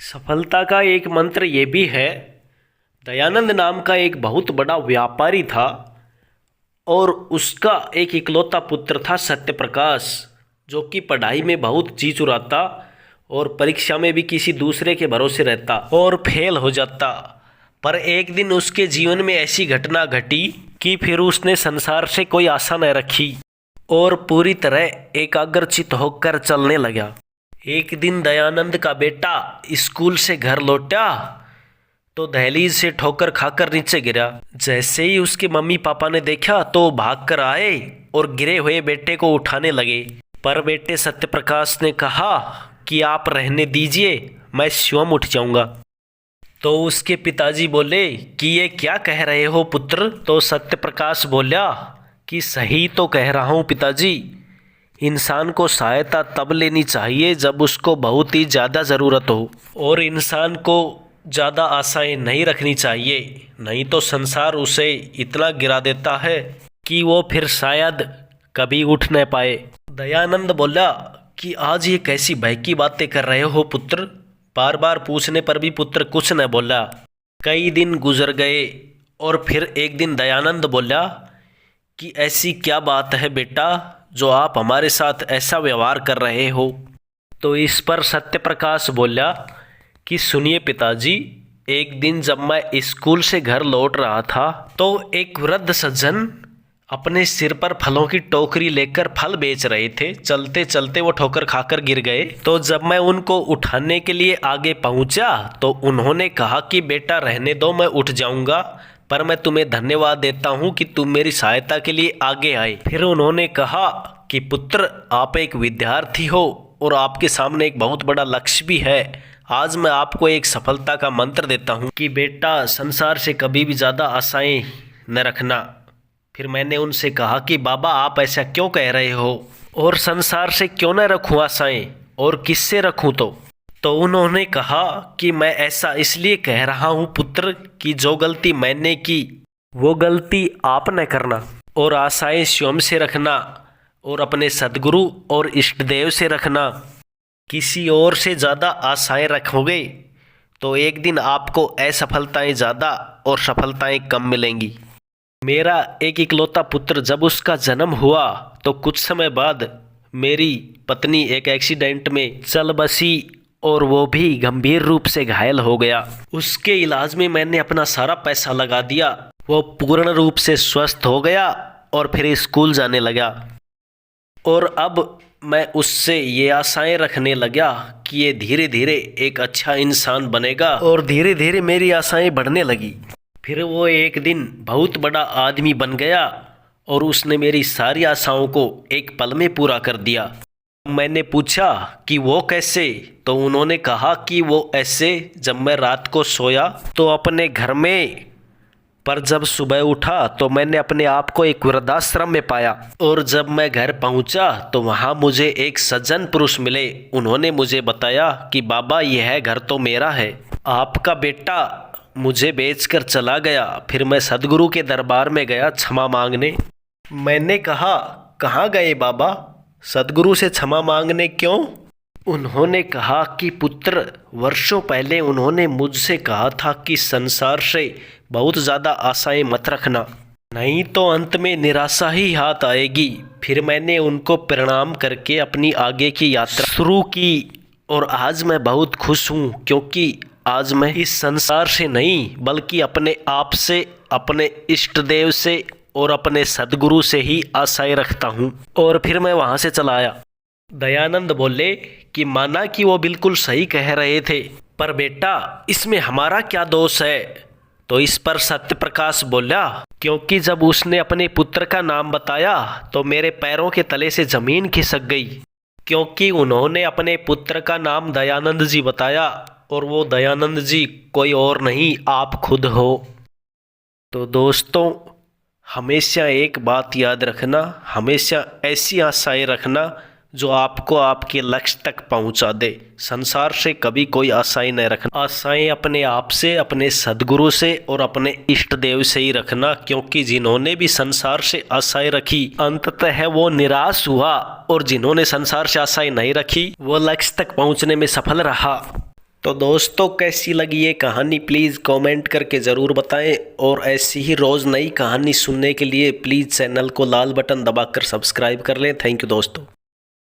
सफलता का एक मंत्र ये भी है। दयानंद नाम का एक बहुत बड़ा व्यापारी था और उसका एक इकलौता पुत्र था सत्यप्रकाश, जो कि पढ़ाई में बहुत जी चुराता और परीक्षा में भी किसी दूसरे के भरोसे रहता और फेल हो जाता। पर एक दिन उसके जीवन में ऐसी घटना घटी कि फिर उसने संसार से कोई आशा न रखी और पूरी तरह एकाग्रचित होकर चलने लगा। एक दिन दयानंद का बेटा स्कूल से घर लौटा तो दहलीज से ठोकर खाकर नीचे गिरा। जैसे ही उसके मम्मी पापा ने देखा तो भाग कर आए और गिरे हुए बेटे को उठाने लगे। पर बेटे सत्यप्रकाश ने कहा कि आप रहने दीजिए, मैं स्वयं उठ जाऊंगा। तो उसके पिताजी बोले कि ये क्या कह रहे हो पुत्र? तो सत्यप्रकाश बोला कि सही तो कह रहा हूँ पिताजी। इंसान को सहायता तब लेनी चाहिए जब उसको बहुत ही ज़्यादा ज़रूरत हो, और इंसान को ज़्यादा आशाएं नहीं रखनी चाहिए, नहीं तो संसार उसे इतना गिरा देता है कि वो फिर शायद कभी उठ न पाए। दयानंद बोला कि आज ये कैसी बहकी बातें कर रहे हो पुत्र? बार बार पूछने पर भी पुत्र कुछ न बोला। कई दिन गुजर गए और फिर एक दिन दयानंद बोला कि ऐसी क्या बात है बेटा जो आप हमारे साथ ऐसा व्यवहार कर रहे हो? तो इस पर सत्यप्रकाश बोला कि सुनिए पिताजी, एक दिन जब मैं स्कूल से घर लौट रहा था तो एक वृद्ध सज्जन अपने सिर पर फलों की टोकरी लेकर फल बेच रहे थे। चलते चलते वो ठोकर खाकर गिर गए। तो जब मैं उनको उठाने के लिए आगे पहुंचा तो उन्होंने कहा कि बेटा रहने दो, मैं उठ जाऊंगा, पर मैं तुम्हें धन्यवाद देता हूं कि तुम मेरी सहायता के लिए आगे आए। फिर उन्होंने कहा कि पुत्र, आप एक विद्यार्थी हो और आपके सामने एक बहुत बड़ा लक्ष्य भी है। आज मैं आपको एक सफलता का मंत्र देता हूं कि बेटा संसार से कभी भी ज़्यादा आशाएं न रखना। फिर मैंने उनसे कहा कि बाबा आप ऐसा क्यों कह रहे हो, और संसार से क्यों न रखूं आशाएं, और किससे रखूं? तो उन्होंने कहा कि मैं ऐसा इसलिए कह रहा हूं पुत्र कि जो गलती मैंने की वो गलती आप न करना, और आशाएं स्वयं से रखना और अपने सद्गुरु और इष्ट देव से रखना। किसी और से ज़्यादा आशाएं रखोगे तो एक दिन आपको असफलताएं ज़्यादा और सफलताएं कम मिलेंगी। मेरा एक इकलौता पुत्र जब उसका जन्म हुआ तो कुछ समय बाद मेरी पत्नी एक एक्सीडेंट में चल बसी और वो भी गंभीर रूप से घायल हो गया। उसके इलाज में मैंने अपना सारा पैसा लगा दिया। वो पूर्ण रूप से स्वस्थ हो गया और फिर स्कूल जाने लगा। और अब मैं उससे ये आशाएं रखने लगा कि ये धीरे धीरे एक अच्छा इंसान बनेगा, और धीरे धीरे मेरी आशाएं बढ़ने लगी। फिर वो एक दिन बहुत बड़ा आदमी बन गया और उसने मेरी सारी आशाओं को एक पल में पूरा कर दिया। मैंने पूछा कि वो कैसे? तो उन्होंने कहा कि वो ऐसे, जब मैं रात को सोया तो अपने घर में, पर जब सुबह उठा तो मैंने अपने आप को एक वृद्धाश्रम में पाया, और जब मैं घर पहुंचा तो वहां मुझे एक सज्जन पुरुष मिले। उन्होंने मुझे बताया कि बाबा यह घर तो मेरा है, आपका बेटा मुझे बेचकर चला गया। फिर मैं सद्गुरु के दरबार में गया क्षमा मांगने। मैंने कहा कहाँ गए बाबा? सद्गुरु से क्षमा मांगने क्यों? उन्होंने कहा कि पुत्र, वर्षों पहले उन्होंने मुझसे कहा था कि संसार से बहुत ज़्यादा आशाएं मत रखना, नहीं तो अंत में निराशा ही हाथ आएगी। फिर मैंने उनको प्रणाम करके अपनी आगे की यात्रा शुरू की, और आज मैं बहुत खुश हूँ क्योंकि आज मैं इस संसार से नहीं बल्कि अपने आप से, अपने इष्ट देव से और अपने सद्गुरु से ही आशाएं रखता हूँ। और फिर मैं वहाँ से चला आया। दयानंद बोले कि माना कि वो बिल्कुल सही कह रहे थे, पर बेटा इसमें हमारा क्या दोष है? तो इस पर सत्यप्रकाश बोला, क्योंकि जब उसने अपने पुत्र का नाम बताया तो मेरे पैरों के तले से जमीन खिसक गई, क्योंकि उन्होंने अपने पुत्र का नाम दयानंद जी बताया, और वो दयानंद जी कोई और नहीं, आप खुद हो। तो दोस्तों, हमेशा एक बात याद रखना, हमेशा ऐसी आशाएं रखना जो आपको आपके लक्ष्य तक पहुंचा दे। संसार से कभी कोई आशाएं न रखना। आशाएं अपने आप से, अपने सद्गुरु से और अपने इष्ट देव से ही रखना, क्योंकि जिन्होंने भी संसार से आशाएं रखी अंततः वो निराश हुआ, और जिन्होंने संसार से आशाएं नहीं रखी वो लक्ष्य तक पहुंचने में सफल रहा। तो दोस्तों कैसी लगी ये कहानी प्लीज़ कमेंट करके ज़रूर बताएं, और ऐसी ही रोज़ नई कहानी सुनने के लिए प्लीज़ चैनल को लाल बटन दबाकर सब्सक्राइब कर लें। थैंक यू दोस्तों।